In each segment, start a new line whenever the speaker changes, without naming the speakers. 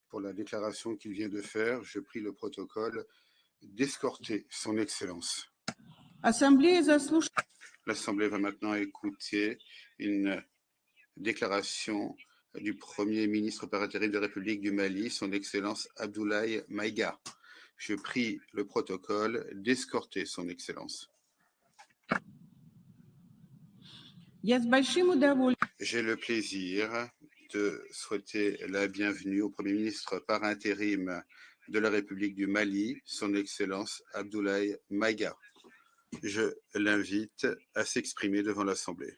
Pour la déclaration qu'il vient de faire, je prie le protocole d'escorter son Excellence. L'Assemblée va maintenant écouter une déclaration du Premier ministre par intérim de la République du Mali, son Excellence Abdoulaye Maïga. Je prie le protocole d'escorter son Excellence. J'ai le plaisir de souhaiter la bienvenue au Premier ministre par intérim de la République du Mali, son Excellence Abdoulaye Maïga. Je l'invite à s'exprimer devant l'Assemblée.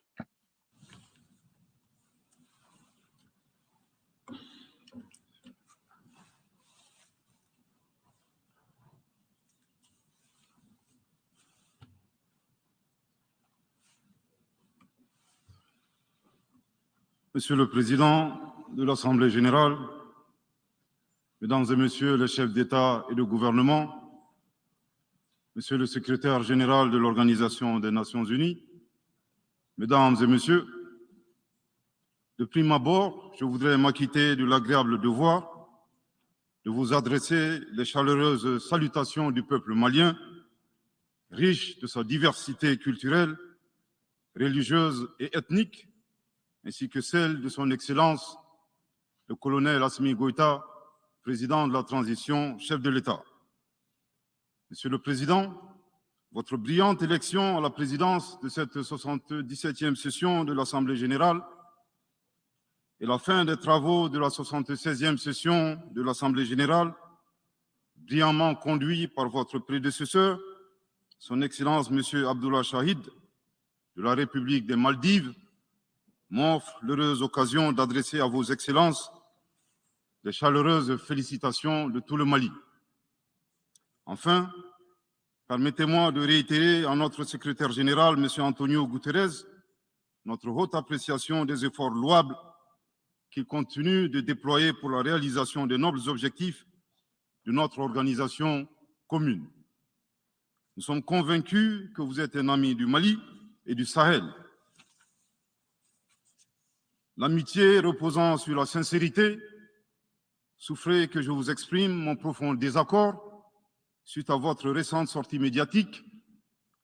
Monsieur le Président de l'Assemblée générale, Mesdames et Messieurs les chefs d'État et de gouvernement, Monsieur le Secrétaire général de l'Organisation des Nations unies, Mesdames et Messieurs, de prime abord, je voudrais m'acquitter de l'agréable devoir de vous adresser les chaleureuses salutations du peuple malien, riche de sa diversité culturelle, religieuse et ethnique, ainsi que celle de son Excellence, le colonel Assimi Goïta, président de la transition, chef de l'État. Monsieur le Président, votre brillante élection à la présidence de cette 77e session de l'Assemblée générale et la fin des travaux de la 76e session de l'Assemblée générale, brillamment conduit par votre prédécesseur, son Excellence M. Abdullah Shahid, de la République des Maldives, m'offre l'heureuse occasion d'adresser à vos excellences les chaleureuses félicitations de tout le Mali. Enfin, permettez-moi de réitérer à notre secrétaire général, M. Antonio Guterres, notre haute appréciation des efforts louables qu'il continue de déployer pour la réalisation des nobles objectifs de notre organisation commune. Nous sommes convaincus que vous êtes un ami du Mali et du Sahel. L'amitié reposant sur la sincérité, souffrez que je vous exprime mon profond désaccord suite à votre récente sortie médiatique,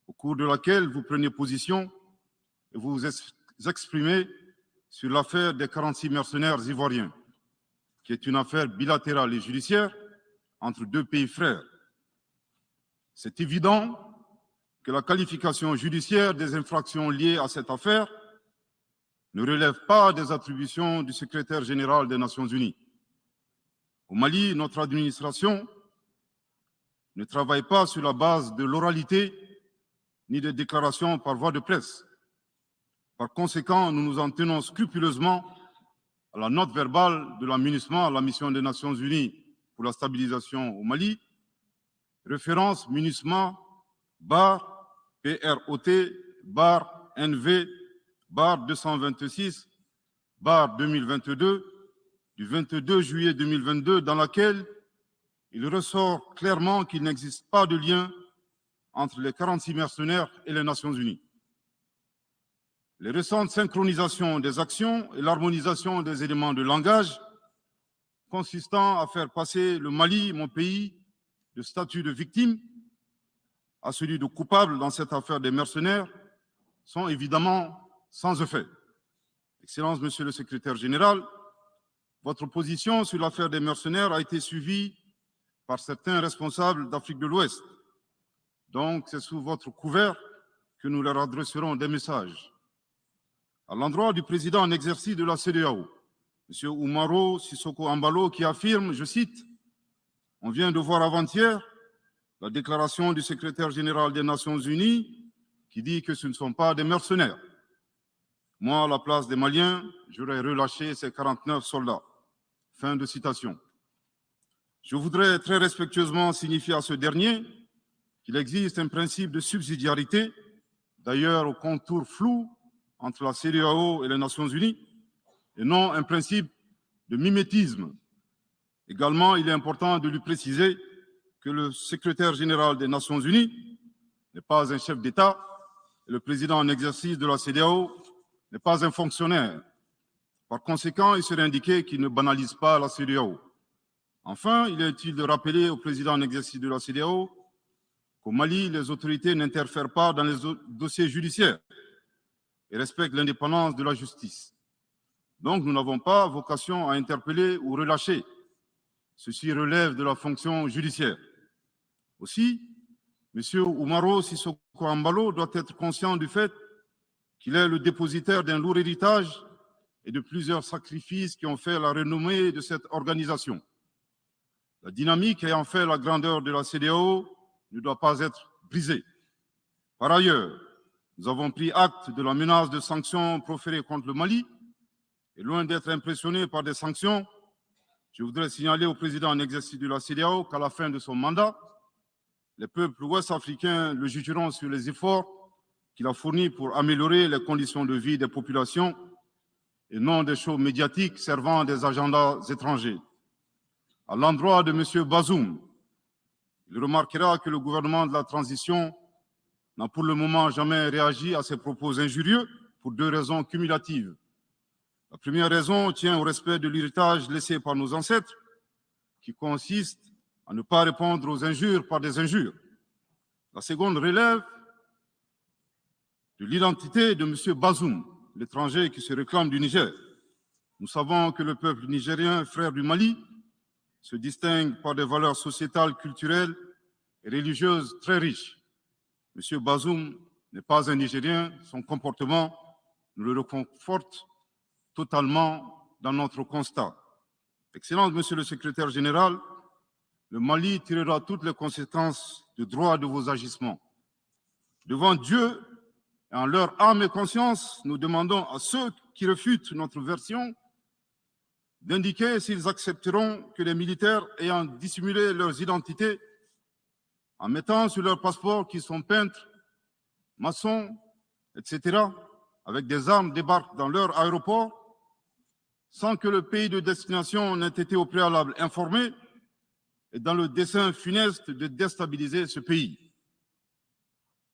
au cours de laquelle vous prenez position et vous vous exprimez sur l'affaire des 46 mercenaires ivoiriens, qui est une affaire bilatérale et judiciaire entre deux pays frères. C'est évident que la qualification judiciaire des infractions liées à cette affaire ne relève pas des attributions du secrétaire général des Nations unies. Au Mali, notre administration ne travaille pas sur la base de l'oralité ni des déclarations par voie de presse. Par conséquent, nous nous en tenons scrupuleusement à la note verbale de la MINUSMA, la mission des Nations unies pour la stabilisation au Mali, référence MINUSMA bar PROT bar NV bar 226 bar 2022 du 22 juillet 2022, dans laquelle il ressort clairement qu'il n'existe pas de lien entre les 46 mercenaires et les Nations unies. Les récentes synchronisations des actions et l'harmonisation des éléments de langage consistant à faire passer le Mali, mon pays, de statut de victime à celui de coupable dans cette affaire des mercenaires sont évidemment sans effet. Excellence, Monsieur le Secrétaire général, votre position sur l'affaire des mercenaires a été suivie par certains responsables d'Afrique de l'Ouest. Donc, c'est sous votre couvert que nous leur adresserons des messages. À l'endroit du président en exercice de la CEDEAO, M. Oumaro Sissoko Ambalo, qui affirme, je cite, « On vient de voir avant-hier la déclaration du secrétaire général des Nations unies qui dit que ce ne sont pas des mercenaires. Moi, à la place des Maliens, j'aurais relâché ces 49 soldats. » Fin de citation. Je voudrais très respectueusement signifier à ce dernier qu'il existe un principe de subsidiarité, d'ailleurs au contour flou entre la CEDEAO et les Nations unies, et non un principe de mimétisme. Également, il est important de lui préciser que le secrétaire général des Nations unies n'est pas un chef d'État et le président en exercice de la CEDEAO n'est pas un fonctionnaire. Par conséquent, il serait indiqué qu'il ne banalise pas la CEDEAO. Enfin, il est utile de rappeler au président en exercice de la CEDEAO qu'au Mali, les autorités n'interfèrent pas dans les dossiers judiciaires et respectent l'indépendance de la justice. Donc, nous n'avons pas vocation à interpeller ou relâcher. Ceci relève de la fonction judiciaire. Aussi, M. Oumaro Sissoko Ambalo doit être conscient du fait qu'il est le dépositaire d'un lourd héritage et de plusieurs sacrifices qui ont fait la renommée de cette organisation. La dynamique ayant fait la grandeur de la CEDEAO ne doit pas être brisée. Par ailleurs, nous avons pris acte de la menace de sanctions proférées contre le Mali et loin d'être impressionnés par des sanctions, je voudrais signaler au président en exercice de la CEDEAO qu'à la fin de son mandat, les peuples ouest-africains le jugeront sur les efforts qu'il a fournis pour améliorer les conditions de vie des populations et non des shows médiatiques servant à des agendas étrangers. À l'endroit de M. Bazoum, il remarquera que le gouvernement de la transition n'a pour le moment jamais réagi à ces propos injurieux pour deux raisons cumulatives. La première raison tient au respect de l'héritage laissé par nos ancêtres, qui consiste à ne pas répondre aux injures par des injures. La seconde relève de l'identité de M. Bazoum, l'étranger qui se réclame du Niger. Nous savons que le peuple nigérien, frère du Mali, se distingue par des valeurs sociétales, culturelles et religieuses très riches. M. Bazoum n'est pas un Nigérien, son comportement nous le reconforte totalement dans notre constat. Excellence, Monsieur le Secrétaire général, le Mali tirera toutes les conséquences de droit de vos agissements. Devant Dieu et en leur âme et conscience, nous demandons à ceux qui refutent notre version d'indiquer s'ils accepteront que les militaires ayant dissimulé leurs identités en mettant sur leur passeport qu'ils sont peintres, maçons, etc., avec des armes débarquent dans leur aéroport sans que le pays de destination n'ait été au préalable informé et dans le dessein funeste de déstabiliser ce pays.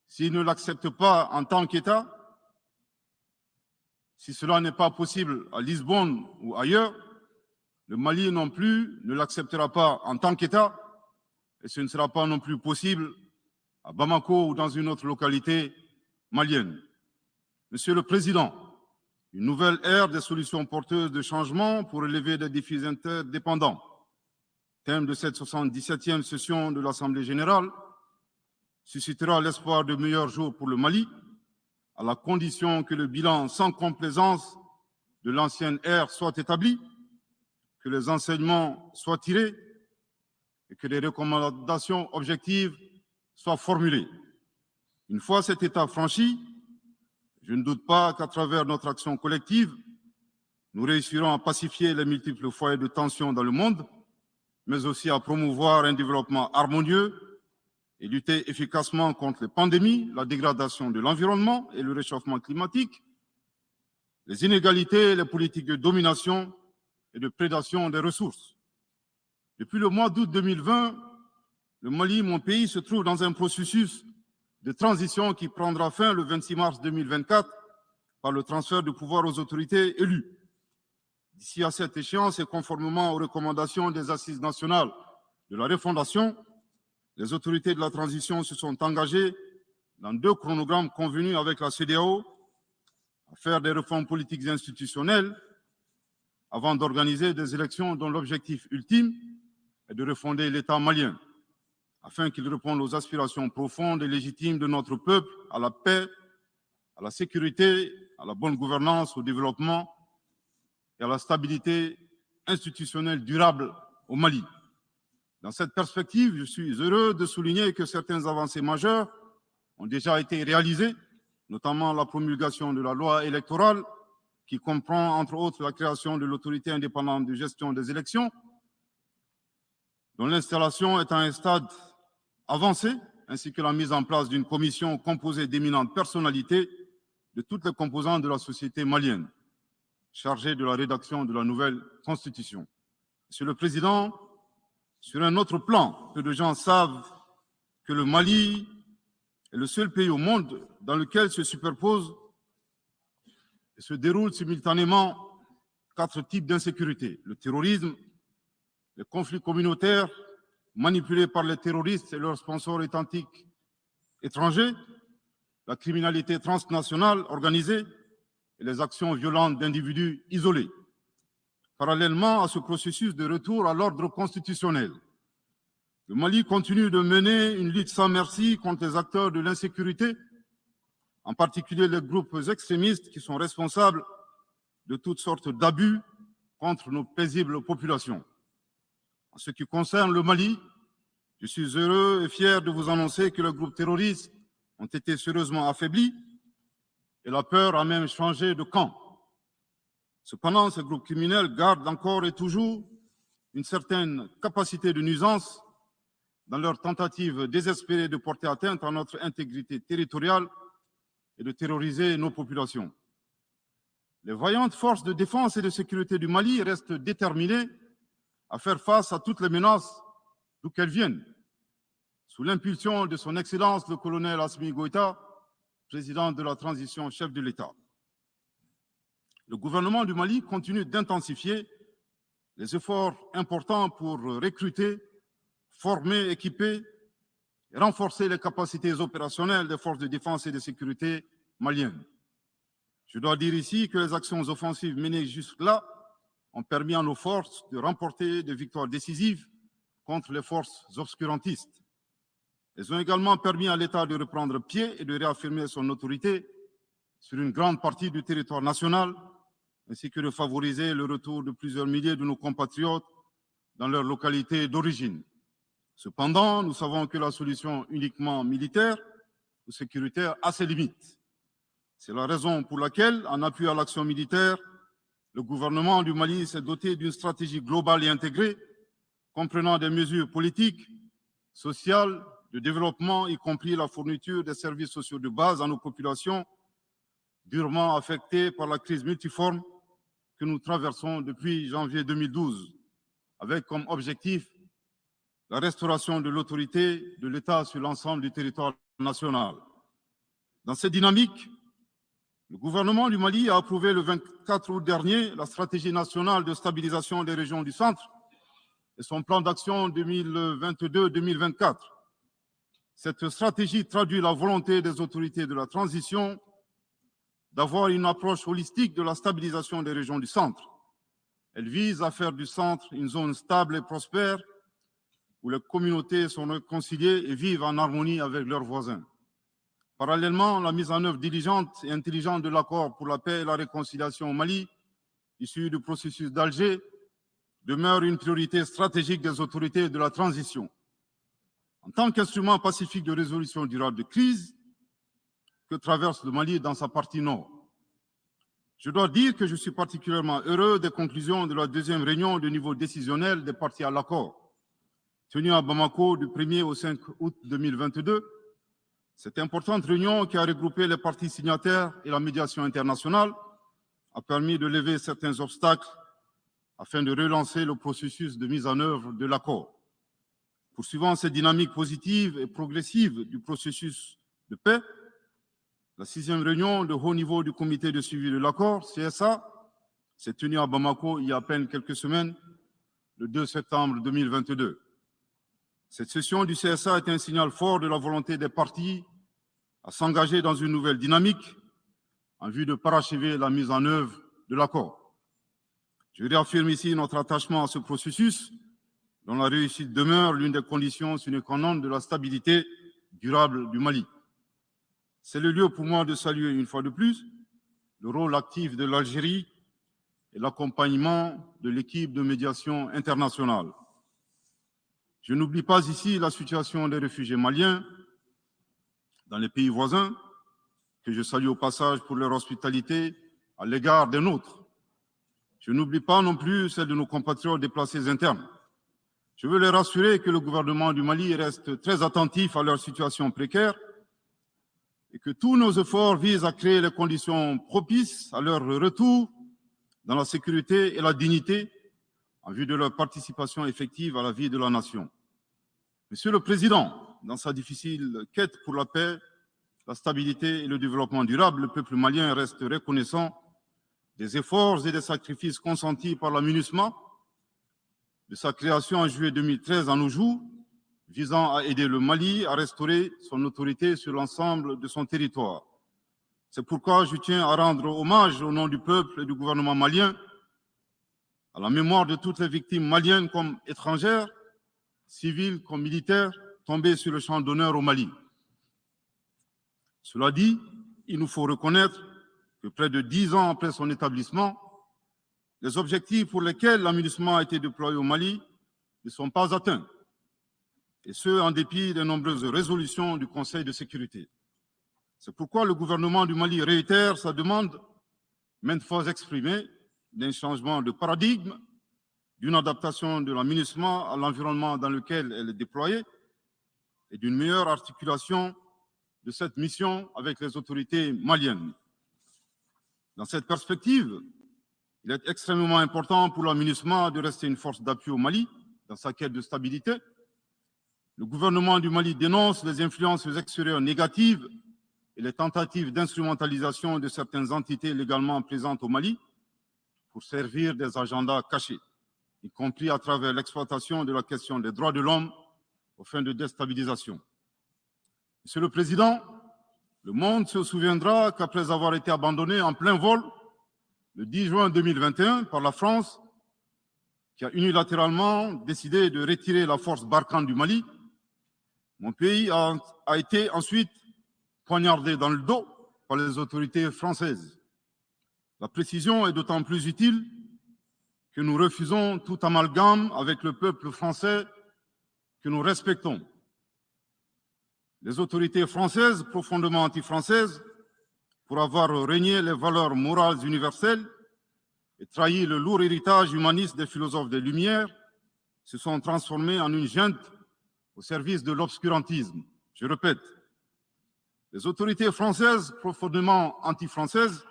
S'ils ne l'acceptent pas en tant qu'État, si cela n'est pas possible à Lisbonne ou ailleurs, le Mali non plus ne l'acceptera pas en tant qu'État et ce ne sera pas non plus possible à Bamako ou dans une autre localité malienne. Monsieur le Président, une nouvelle ère des solutions porteuses de changement pour relever des défis interdépendants. Thème de cette 77e session de l'Assemblée générale, suscitera l'espoir de meilleurs jours pour le Mali, à la condition que le bilan sans complaisance de l'ancienne ère soit établi, que les enseignements soient tirés et que les recommandations objectives soient formulées. Une fois cet état franchi, je ne doute pas qu'à travers notre action collective, nous réussirons à pacifier les multiples foyers de tension dans le monde, mais aussi à promouvoir un développement harmonieux et lutter efficacement contre les pandémies, la dégradation de l'environnement et le réchauffement climatique, les inégalités et les politiques de domination et de prédation des ressources. Depuis le mois d'août 2020, le Mali, mon pays, se trouve dans un processus de transition qui prendra fin le 26 mars 2024 par le transfert de pouvoir aux autorités élues. D'ici à cette échéance et conformément aux recommandations des assises nationales de la refondation, les autorités de la transition se sont engagées dans deux chronogrammes convenus avec la CEDEAO à faire des réformes politiques et institutionnelles avant d'organiser des élections dont l'objectif ultime est de refonder l'État malien, afin qu'il réponde aux aspirations profondes et légitimes de notre peuple à la paix, à la sécurité, à la bonne gouvernance, au développement et à la stabilité institutionnelle durable au Mali. Dans cette perspective, je suis heureux de souligner que certaines avancées majeures ont déjà été réalisées, notamment la promulgation de la loi électorale, qui comprend entre autres la création de l'autorité indépendante de gestion des élections, dont l'installation est à un stade avancé, ainsi que la mise en place d'une commission composée d'éminentes personnalités de toutes les composantes de la société malienne, chargée de la rédaction de la nouvelle constitution. Monsieur le Président, sur un autre plan, peu de gens savent que le Mali est le seul pays au monde dans lequel se superposent et se déroulent simultanément 4 types d'insécurité: le terrorisme, les conflits communautaires manipulés par les terroristes et leurs sponsors étatiques étrangers, la criminalité transnationale organisée et les actions violentes d'individus isolés. Parallèlement à ce processus de retour à l'ordre constitutionnel, le Mali continue de mener une lutte sans merci contre les acteurs de l'insécurité, en particulier les groupes extrémistes qui sont responsables de toutes sortes d'abus contre nos paisibles populations. En ce qui concerne le Mali, je suis heureux et fier de vous annoncer que les groupes terroristes ont été sérieusement affaiblis et la peur a même changé de camp. Cependant, ces groupes criminels gardent encore et toujours une certaine capacité de nuisance dans leur tentative désespérée de porter atteinte à notre intégrité territoriale et de terroriser nos populations. Les vaillantes forces de défense et de sécurité du Mali restent déterminées à faire face à toutes les menaces d'où qu'elles viennent, sous l'impulsion de son Excellence le colonel Assimi Goïta, président de la transition, chef de l'État. Le gouvernement du Mali continue d'intensifier les efforts importants pour recruter, former, équiper et renforcer les capacités opérationnelles des forces de défense et de sécurité maliennes. Je dois dire ici que les actions offensives menées jusque-là ont permis à nos forces de remporter des victoires décisives contre les forces obscurantistes. Elles ont également permis à l'État de reprendre pied et de réaffirmer son autorité sur une grande partie du territoire national, ainsi que de favoriser le retour de plusieurs milliers de nos compatriotes dans leur localité d'origine. Cependant, nous savons que la solution uniquement militaire ou sécuritaire a ses limites. C'est la raison pour laquelle, en appui à l'action militaire, le gouvernement du Mali s'est doté d'une stratégie globale et intégrée, comprenant des mesures politiques, sociales, de développement, y compris la fourniture des services sociaux de base à nos populations durement affectées par la crise multiforme que nous traversons depuis janvier 2012, avec comme objectif la restauration de l'autorité de l'État sur l'ensemble du territoire national. Dans cette dynamique, le gouvernement du Mali a approuvé le 24 août dernier la stratégie nationale de stabilisation des régions du centre et son plan d'action 2022-2024. Cette stratégie traduit la volonté des autorités de la transition d'avoir une approche holistique de la stabilisation des régions du centre. Elle vise à faire du centre une zone stable et prospère où les communautés sont réconciliées et vivent en harmonie avec leurs voisins. Parallèlement, la mise en œuvre diligente et intelligente de l'accord pour la paix et la réconciliation au Mali, issu du processus d'Alger, demeure une priorité stratégique des autorités de la transition. En tant qu'instrument pacifique de résolution durable de crise que traverse le Mali dans sa partie nord, je dois dire que je suis particulièrement heureux des conclusions de la deuxième réunion de niveau décisionnel des parties à l'accord, tenue à Bamako du 1er au 5 août 2022. Cette importante réunion qui a regroupé les parties signataires et la médiation internationale a permis de lever certains obstacles afin de relancer le processus de mise en œuvre de l'accord. Poursuivant cette dynamique positive et progressive du processus de paix, la 6e réunion de haut niveau du comité de suivi de l'accord, CSA, s'est tenue à Bamako il y a à peine quelques semaines, le 2 septembre 2022. Cette session du CSA est un signal fort de la volonté des parties à s'engager dans une nouvelle dynamique en vue de parachever la mise en œuvre de l'accord. Je réaffirme ici notre attachement à ce processus, dont la réussite demeure l'une des conditions sine qua non de la stabilité durable du Mali. C'est le lieu pour moi de saluer une fois de plus le rôle actif de l'Algérie et l'accompagnement de l'équipe de médiation internationale. Je n'oublie pas ici la situation des réfugiés maliens dans les pays voisins, que je salue au passage pour leur hospitalité à l'égard des nôtres. Je n'oublie pas non plus celle de nos compatriotes déplacés internes. Je veux les rassurer que le gouvernement du Mali reste très attentif à leur situation précaire et que tous nos efforts visent à créer les conditions propices à leur retour dans la sécurité et la dignité en vue de leur participation effective à la vie de la nation. Monsieur le Président, dans sa difficile quête pour la paix, la stabilité et le développement durable, le peuple malien reste reconnaissant des efforts et des sacrifices consentis par la MINUSMA de sa création en juillet 2013 à nos jours, visant à aider le Mali à restaurer son autorité sur l'ensemble de son territoire. C'est pourquoi je tiens à rendre hommage au nom du peuple et du gouvernement malien à la mémoire de toutes les victimes maliennes comme étrangères, civiles comme militaires, tombées sur le champ d'honneur au Mali. Cela dit, il nous faut reconnaître que près de 10 ans après son établissement, les objectifs pour lesquels l'aménagement a été déployé au Mali ne sont pas atteints, et ce, en dépit des nombreuses résolutions du Conseil de sécurité. C'est pourquoi le gouvernement du Mali réitère sa demande, maintes fois exprimée, d'un changement de paradigme, d'une adaptation de l'aménagement à l'environnement dans lequel elle est déployée et d'une meilleure articulation de cette mission avec les autorités maliennes. Dans cette perspective, il est extrêmement important pour l'aménagement de rester une force d'appui au Mali dans sa quête de stabilité. Le gouvernement du Mali dénonce les influences extérieures négatives et les tentatives d'instrumentalisation de certaines entités légalement présentes au Mali pour servir des agendas cachés, y compris à travers l'exploitation de la question des droits de l'homme aux fins de déstabilisation. Monsieur le Président, le monde se souviendra qu'après avoir été abandonné en plein vol le 10 juin 2021 par la France, qui a unilatéralement décidé de retirer la force Barkhane du Mali, mon pays a été ensuite poignardé dans le dos par les autorités françaises. La précision est d'autant plus utile que nous refusons tout amalgame avec le peuple français que nous respectons. Les autorités françaises, profondément anti-françaises, pour avoir régné les valeurs morales universelles et trahi le lourd héritage humaniste des philosophes des Lumières, se sont transformées en une junte au service de l'obscurantisme. Je répète, les autorités françaises, profondément anti-françaises,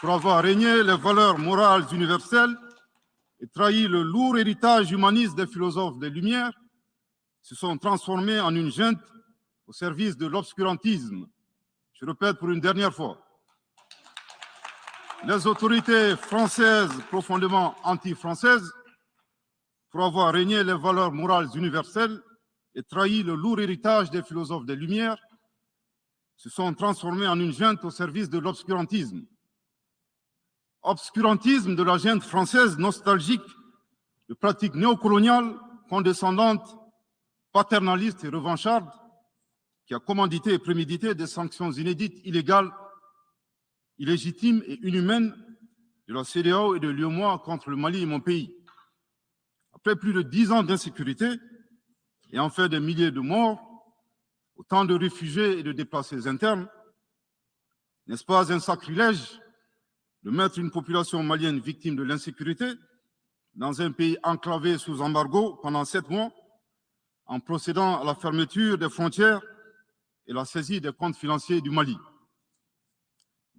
pour avoir régné les valeurs morales universelles et trahi le lourd héritage humaniste des philosophes des Lumières, se sont transformées en une junte au service de l'obscurantisme. Je répète pour une dernière fois. Les autorités françaises, profondément anti-françaises, pour avoir régné les valeurs morales universelles et trahi le lourd héritage des philosophes des Lumières, se sont transformées en une junte au service de l'obscurantisme. Obscurantisme de la junte française nostalgique de pratiques néocoloniales, condescendantes, paternalistes et revanchardes, qui a commandité et prémédité des sanctions inédites, illégales, illégitimes et inhumaines de la CEDEAO et de l'UEMOA contre le Mali et mon pays. Après plus de 10 ans d'insécurité et en fait des milliers de morts, autant de réfugiés et de déplacés internes, n'est-ce pas un sacrilège de mettre une population malienne victime de l'insécurité dans un pays enclavé sous embargo pendant 7 mois, en procédant à la fermeture des frontières et la saisie des comptes financiers du Mali.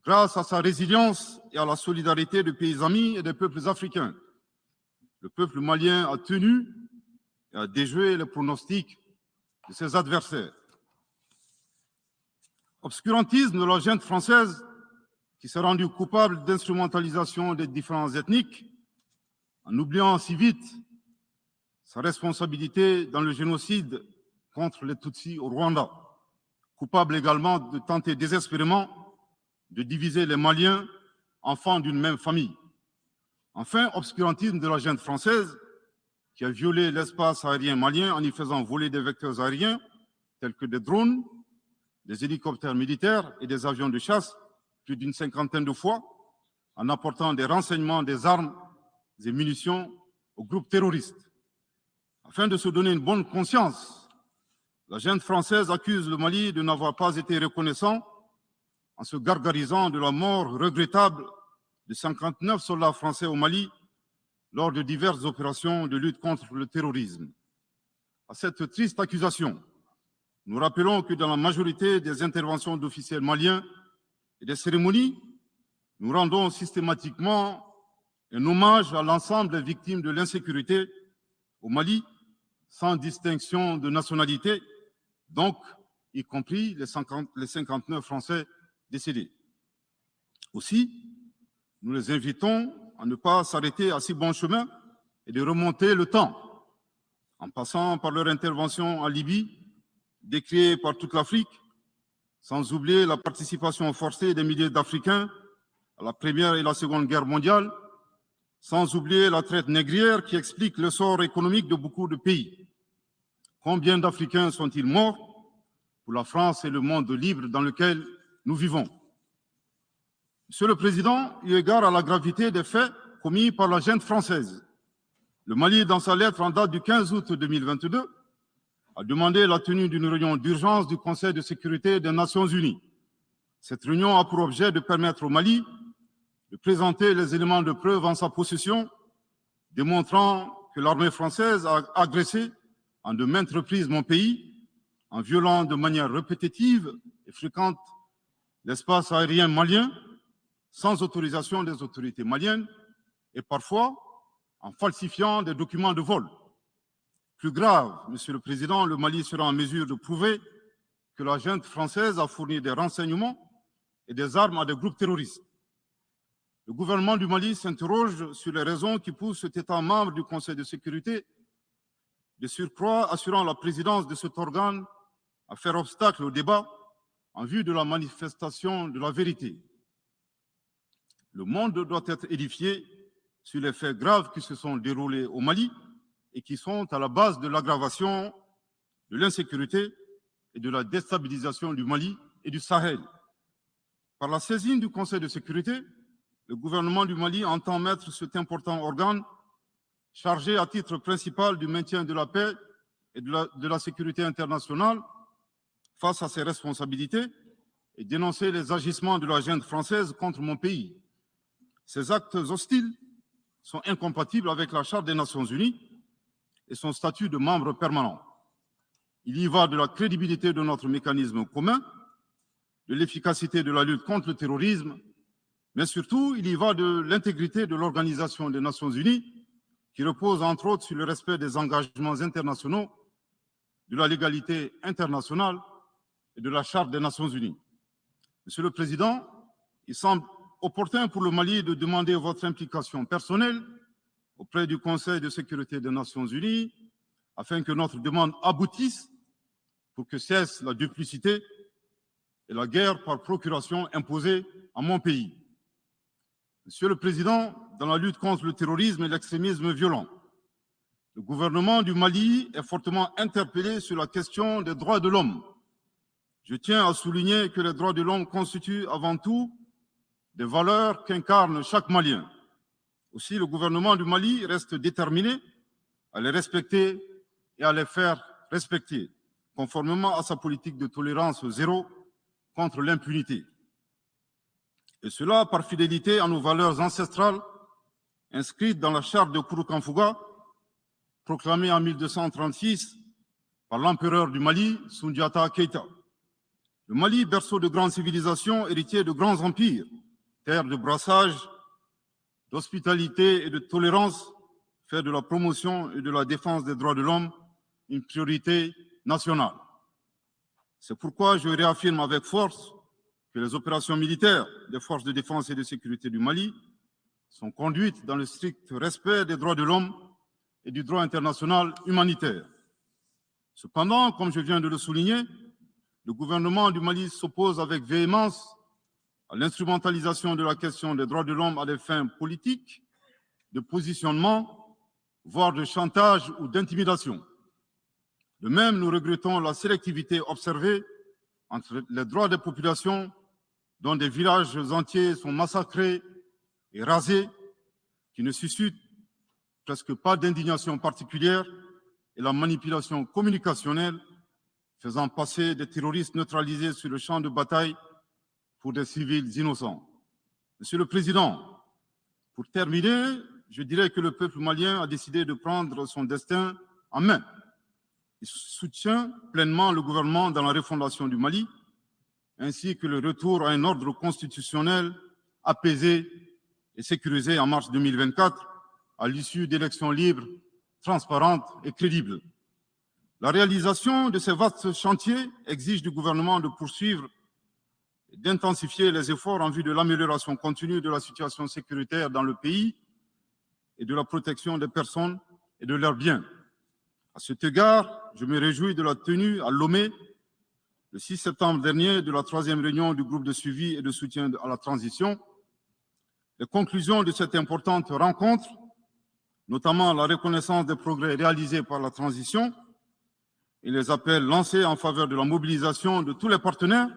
Grâce à sa résilience et à la solidarité des pays amis et des peuples africains, le peuple malien a tenu et a déjoué les pronostics de ses adversaires. Obscurantisme de la junte française qui s'est rendue coupable d'instrumentalisation des différences ethniques, en oubliant si vite sa responsabilité dans le génocide contre les Tutsis au Rwanda, coupable également de tenter désespérément de diviser les Maliens, enfants d'une même famille. Enfin, obscurantisme de la junte française qui a violé l'espace aérien malien en y faisant voler des vecteurs aériens tels que des drones, des hélicoptères militaires et des avions de chasse plus d'une 50aine de fois, en apportant des renseignements, des armes et munitions aux groupes terroristes. Afin de se donner une bonne conscience, la junte française accuse le Mali de n'avoir pas été reconnaissant en se gargarisant de la mort regrettable de 59 soldats français au Mali lors de diverses opérations de lutte contre le terrorisme. À cette triste accusation, nous rappelons que dans la majorité des interventions d'officiels maliens et des cérémonies, nous rendons systématiquement un hommage à l'ensemble des victimes de l'insécurité au Mali, sans distinction de nationalité, donc y compris les 59 Français décédés. Aussi, nous les invitons à ne pas s'arrêter à si bon chemin et de remonter le temps, en passant par leur intervention en Libye, décriée par toute l'Afrique, sans oublier la participation forcée des milliers d'Africains à la Première et la Seconde Guerre mondiale, sans oublier la traite négrière qui explique le sort économique de beaucoup de pays. Combien d'Africains sont-ils morts pour la France et le monde libre dans lequel nous vivons? Monsieur le Président, eu égard à la gravité des faits commis par la junte française, le Mali, dans sa lettre en date du 15 août 2022, a demandé la tenue d'une réunion d'urgence du Conseil de sécurité des Nations Unies. Cette réunion a pour objet de permettre au Mali de présenter les éléments de preuve en sa possession, démontrant que l'armée française a agressé en de maintes reprises mon pays, en violant de manière répétitive et fréquente l'espace aérien malien, sans autorisation des autorités maliennes, et parfois en falsifiant des documents de vol. Plus grave, Monsieur le Président, le Mali sera en mesure de prouver que la junte française a fourni des renseignements et des armes à des groupes terroristes. Le gouvernement du Mali s'interroge sur les raisons qui poussent cet État membre du Conseil de sécurité, de surcroît assurant la présidence de cet organe, à faire obstacle au débat en vue de la manifestation de la vérité. Le monde doit être édifié sur les faits graves qui se sont déroulés au Mali et qui sont à la base de l'aggravation de l'insécurité et de la déstabilisation du Mali et du Sahel. Par la saisine du Conseil de sécurité, le gouvernement du Mali entend mettre cet important organe chargé à titre principal du maintien de la paix et de la sécurité internationale face à ses responsabilités et dénoncer les agissements de la junte française contre mon pays. Ces actes hostiles sont incompatibles avec la Charte des Nations Unies et son statut de membre permanent. Il y va de la crédibilité de notre mécanisme commun, de l'efficacité de la lutte contre le terrorisme, mais surtout, il y va de l'intégrité de l'Organisation des Nations Unies, qui repose entre autres sur le respect des engagements internationaux, de la légalité internationale et de la Charte des Nations Unies. Monsieur le Président, il semble opportun pour le Mali de demander votre implication personnelle auprès du Conseil de sécurité des Nations Unies afin que notre demande aboutisse pour que cesse la duplicité et la guerre par procuration imposée à mon pays. Monsieur le Président, dans la lutte contre le terrorisme et l'extrémisme violent, le gouvernement du Mali est fortement interpellé sur la question des droits de l'homme. Je tiens à souligner que les droits de l'homme constituent avant tout des valeurs qu'incarne chaque Malien. Aussi, le gouvernement du Mali reste déterminé à les respecter et à les faire respecter, conformément à sa politique de tolérance zéro contre l'impunité. Et cela par fidélité à nos valeurs ancestrales inscrites dans la charte de Kouroukanfouga, proclamée en 1236 par l'empereur du Mali, Soundiata Keïta. Le Mali, berceau de grandes civilisations, héritier de grands empires, terre de brassage, d'hospitalité et de tolérance, fait de la promotion et de la défense des droits de l'homme une priorité nationale. C'est pourquoi je réaffirme avec force que les opérations militaires des forces de défense et de sécurité du Mali sont conduites dans le strict respect des droits de l'homme et du droit international humanitaire. Cependant, comme je viens de le souligner, le gouvernement du Mali s'oppose avec véhémence à l'instrumentalisation de la question des droits de l'homme à des fins politiques, de positionnement, voire de chantage ou d'intimidation. De même, nous regrettons la sélectivité observée entre les droits des populations dont des villages entiers sont massacrés et rasés, qui ne suscitent presque pas d'indignation particulière, et la manipulation communicationnelle faisant passer des terroristes neutralisés sur le champ de bataille pour des civils innocents. Monsieur le Président, pour terminer, je dirais que le peuple malien a décidé de prendre son destin en main. Il soutient pleinement le gouvernement dans la refondation du Mali, ainsi que le retour à un ordre constitutionnel apaisé et sécurisé en mars 2024, à l'issue d'élections libres, transparentes et crédibles. La réalisation de ces vastes chantiers exige du gouvernement de poursuivre et d'intensifier les efforts en vue de l'amélioration continue de la situation sécuritaire dans le pays et de la protection des personnes et de leurs biens. À cet égard, je me réjouis de la tenue à Lomé, le 6 septembre dernier, de la 3e réunion du groupe de suivi et de soutien à la transition. Les conclusions de cette importante rencontre, notamment la reconnaissance des progrès réalisés par la transition et les appels lancés en faveur de la mobilisation de tous les partenaires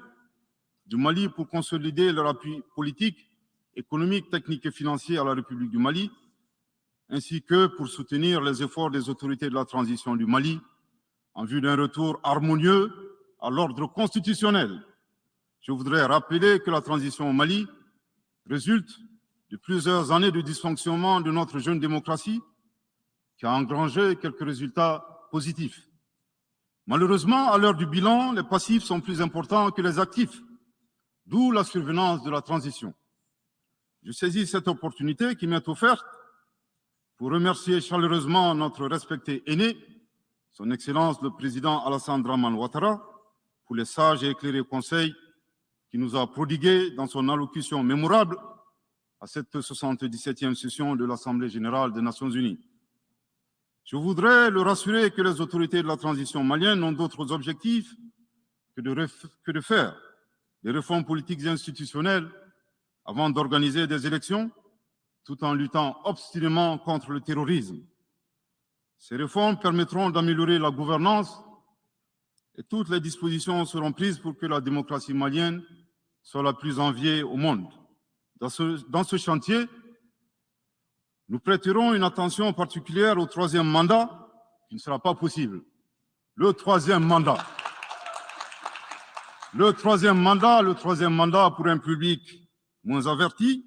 du Mali pour consolider leur appui politique, économique, technique et financier à la République du Mali, ainsi que pour soutenir les efforts des autorités de la transition du Mali en vue d'un retour harmonieux à l'ordre constitutionnel. Je voudrais rappeler que la transition au Mali résulte de plusieurs années de dysfonctionnement de notre jeune démocratie qui a engrangé quelques résultats positifs. Malheureusement, à l'heure du bilan, les passifs sont plus importants que les actifs, d'où la survenance de la transition. Je saisis cette opportunité qui m'est offerte pour remercier chaleureusement notre respecté aîné, son Excellence le Président Alassane Dramane Ouattara, pour les sages et éclairés conseils qu'il nous a prodigués dans son allocution mémorable à cette 77e session de l'Assemblée générale des Nations unies. Je voudrais le rassurer que les autorités de la transition malienne n'ont d'autres objectifs que de faire des réformes politiques et institutionnelles avant d'organiser des élections, tout en luttant obstinément contre le terrorisme. Ces réformes permettront d'améliorer la gouvernance et toutes les dispositions seront prises pour que la démocratie malienne soit la plus enviée au monde. Dans ce chantier, nous prêterons une attention particulière au 3e mandat, qui ne sera pas possible. Le 3e mandat. Le troisième mandat pour un public moins averti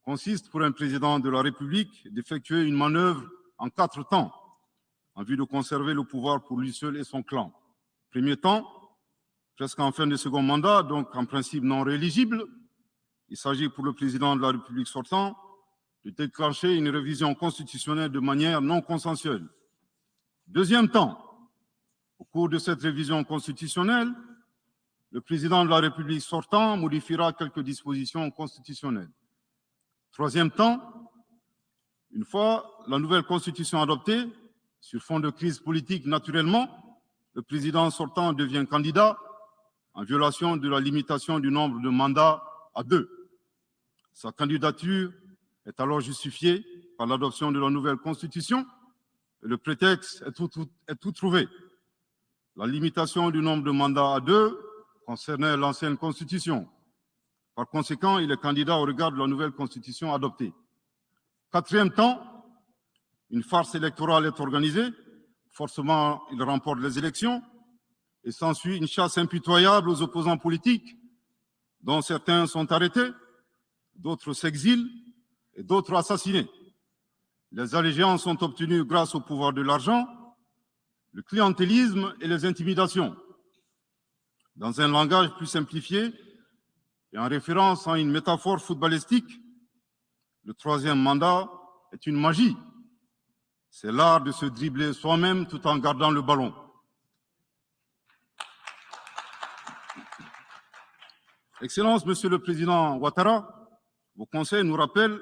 consiste pour un président de la République d'effectuer une manœuvre en 4 temps, en vue de conserver le pouvoir pour lui seul et son clan. Premier temps, presque en fin de second mandat, donc en principe non rééligible, il s'agit pour le président de la République sortant de déclencher une révision constitutionnelle de manière non consensuelle. Deuxième temps, au cours de cette révision constitutionnelle, le président de la République sortant modifiera quelques dispositions constitutionnelles. Troisième temps, une fois la nouvelle constitution adoptée, sur fond de crise politique naturellement, le président sortant devient candidat en violation de la limitation du nombre de mandats à 2. Sa candidature est alors justifiée par l'adoption de la nouvelle constitution et le prétexte est tout trouvé. La limitation du nombre de mandats à 2 concernait l'ancienne constitution. Par conséquent, il est candidat au regard de la nouvelle constitution adoptée. Quatrième temps, une farce électorale est organisée. Forcément, il remporte les élections et s'ensuit une chasse impitoyable aux opposants politiques, dont certains sont arrêtés, d'autres s'exilent et d'autres assassinés. Les allégeances sont obtenues grâce au pouvoir de l'argent, le clientélisme et les intimidations. Dans un langage plus simplifié et en référence à une métaphore footballistique, le troisième mandat est une magie. C'est l'art de se dribbler soi-même tout en gardant le ballon. Excellence, Monsieur le Président Ouattara, vos conseils nous rappellent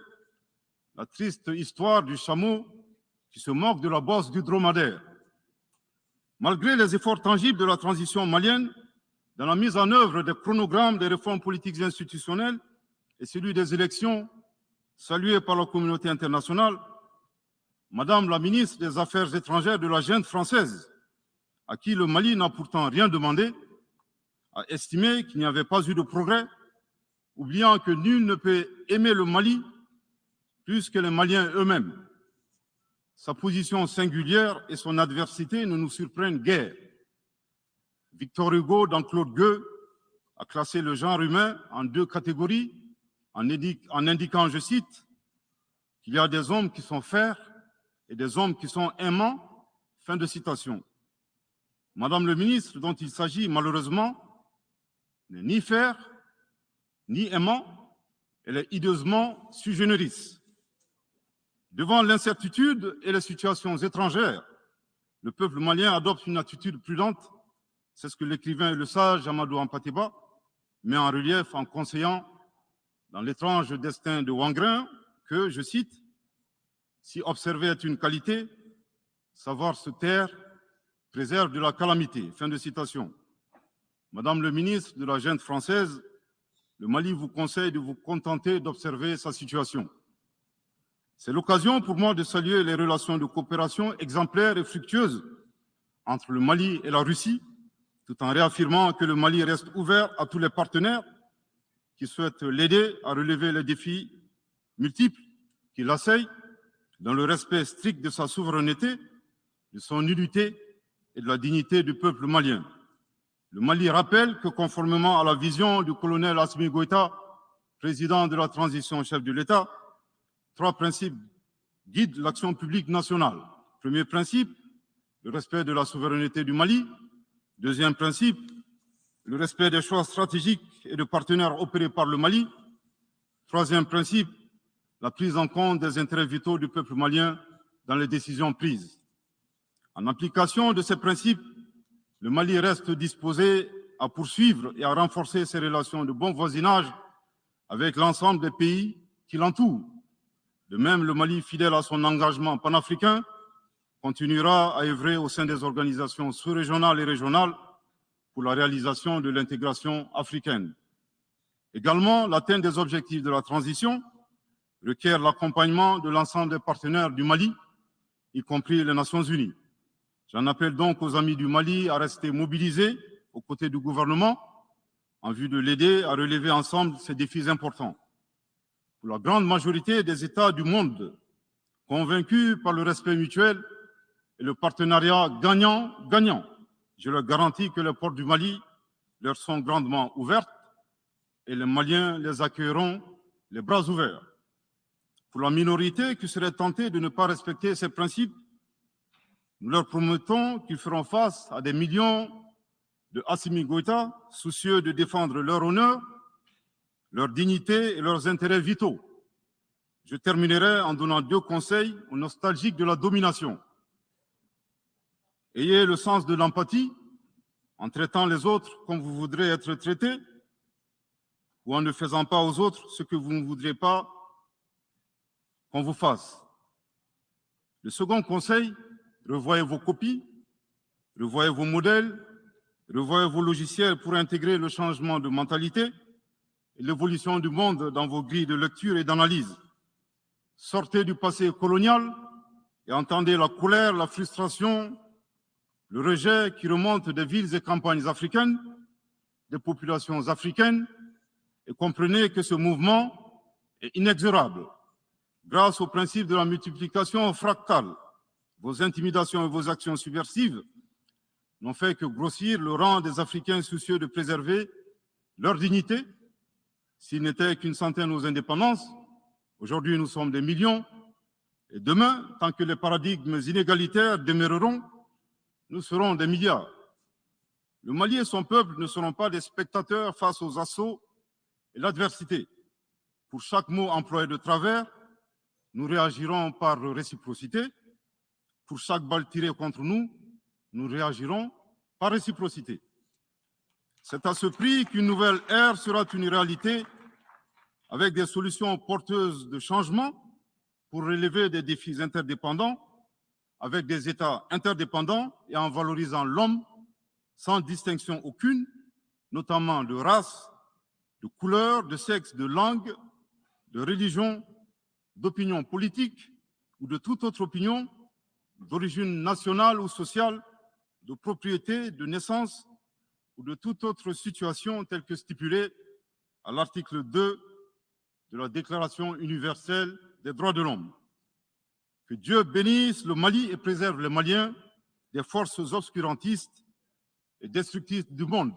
la triste histoire du chameau qui se moque de la bosse du dromadaire. Malgré les efforts tangibles de la transition malienne, dans la mise en œuvre des chronogrammes des réformes politiques et institutionnelles et celui des élections, salués par la communauté internationale, Madame la ministre des Affaires étrangères de la junte française, à qui le Mali n'a pourtant rien demandé, a estimé qu'il n'y avait pas eu de progrès, oubliant que nul ne peut aimer le Mali plus que les Maliens eux-mêmes. Sa position singulière et son adversité ne nous surprennent guère. Victor Hugo, dans Claude Gueux, a classé le genre humain en 2 catégories, en indiquant, je cite, qu'il y a des hommes qui sont fers et des hommes qui sont aimants, fin de citation. Madame le ministre, dont il s'agit malheureusement, n'est ni fer, ni aimant, elle est hideusement sui generis. Devant l'incertitude et les situations étrangères, le peuple malien adopte une attitude prudente. C'est ce que l'écrivain et le sage Amadou Hampâté-Bâ met en relief en conseillant dans l'étrange destin de Wangrin que, je cite, « Si observer est une qualité, savoir se taire préserve de la calamité. Fin de citation. Madame le ministre de la Junte française, le Mali vous conseille de vous contenter d'observer sa situation. C'est l'occasion pour moi de saluer les relations de coopération exemplaires et fructueuses entre le Mali et la Russie, tout en réaffirmant que le Mali reste ouvert à tous les partenaires qui souhaitent l'aider à relever les défis multiples qui l'assaillent, dans le respect strict de sa souveraineté, de son unité et de la dignité du peuple malien. Le Mali rappelle que, conformément à la vision du colonel Assimi Goïta, président de la transition chef de l'État, 3 principes guident l'action publique nationale. Premier principe, le respect de la souveraineté du Mali. Deuxième principe, le respect des choix stratégiques et de partenaires opérés par le Mali. Troisième principe, la prise en compte des intérêts vitaux du peuple malien dans les décisions prises. En application de ces principes, le Mali reste disposé à poursuivre et à renforcer ses relations de bon voisinage avec l'ensemble des pays qui l'entourent. De même, le Mali, fidèle à son engagement panafricain, continuera à œuvrer au sein des organisations sous-régionales et régionales pour la réalisation de l'intégration africaine. Également, l'atteinte des objectifs de la transition requiert l'accompagnement de l'ensemble des partenaires du Mali, y compris les Nations Unies. J'en appelle donc aux amis du Mali à rester mobilisés aux côtés du gouvernement en vue de l'aider à relever ensemble ces défis importants. Pour la grande majorité des États du monde, convaincus par le respect mutuel et le partenariat gagnant-gagnant, je leur garantis que les portes du Mali leur sont grandement ouvertes et les Maliens les accueilleront les bras ouverts. Pour la minorité qui serait tentée de ne pas respecter ces principes, nous leur promettons qu'ils feront face à des millions de Assimi Goïta, soucieux de défendre leur honneur, leur dignité et leurs intérêts vitaux. Je terminerai en donnant 2 conseils aux nostalgiques de la domination. Ayez le sens de l'empathie en traitant les autres comme vous voudrez être traités ou en ne faisant pas aux autres ce que vous ne voudrez pas qu'on vous fasse. Le second conseil, revoyez vos copies, revoyez vos modèles, revoyez vos logiciels pour intégrer le changement de mentalité et l'évolution du monde dans vos grilles de lecture et d'analyse. Sortez du passé colonial et entendez la colère, la frustration, le rejet qui remonte des villes et campagnes africaines, des populations africaines, et comprenez que ce mouvement est inexorable. Grâce au principe de la multiplication fractale, vos intimidations et vos actions subversives n'ont fait que grossir le rang des Africains soucieux de préserver leur dignité. S'il n'était qu'une centaine aux indépendances, aujourd'hui nous sommes des millions, et demain, tant que les paradigmes inégalitaires demeureront, nous serons des milliards. Le Mali et son peuple ne seront pas des spectateurs face aux assauts et l'adversité. Pour chaque mot employé de travers, nous réagirons par réciprocité. Pour chaque balle tirée contre nous, nous réagirons par réciprocité. C'est à ce prix qu'une nouvelle ère sera une réalité avec des solutions porteuses de changement pour relever des défis interdépendants, avec des États interdépendants et en valorisant l'homme sans distinction aucune, notamment de race, de couleur, de sexe, de langue, de religion, d'opinion politique ou de toute autre opinion, d'origine nationale ou sociale, de propriété, de naissance ou de toute autre situation telle que stipulée à l'article 2 de la Déclaration universelle des droits de l'homme. Que Dieu bénisse le Mali et préserve les Maliens des forces obscurantistes et destructrices du monde.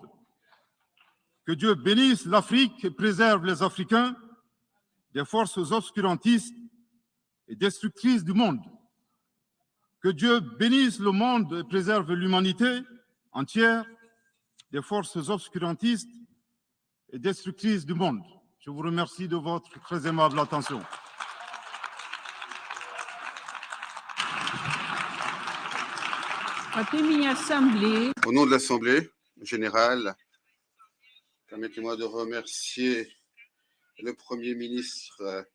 Que Dieu bénisse l'Afrique et préserve les Africains des forces obscurantistes et destructrices du monde. Que Dieu bénisse le monde et préserve l'humanité entière des forces obscurantistes et destructrices du monde. Je vous remercie de votre très aimable attention.
Au nom de l'Assemblée générale, permettez-moi de remercier le Premier ministre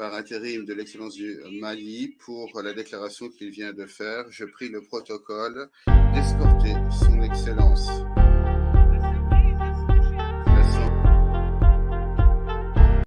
par intérim de l'Excellence du Mali pour la déclaration qu'il vient de faire. Je prie le protocole d'escorter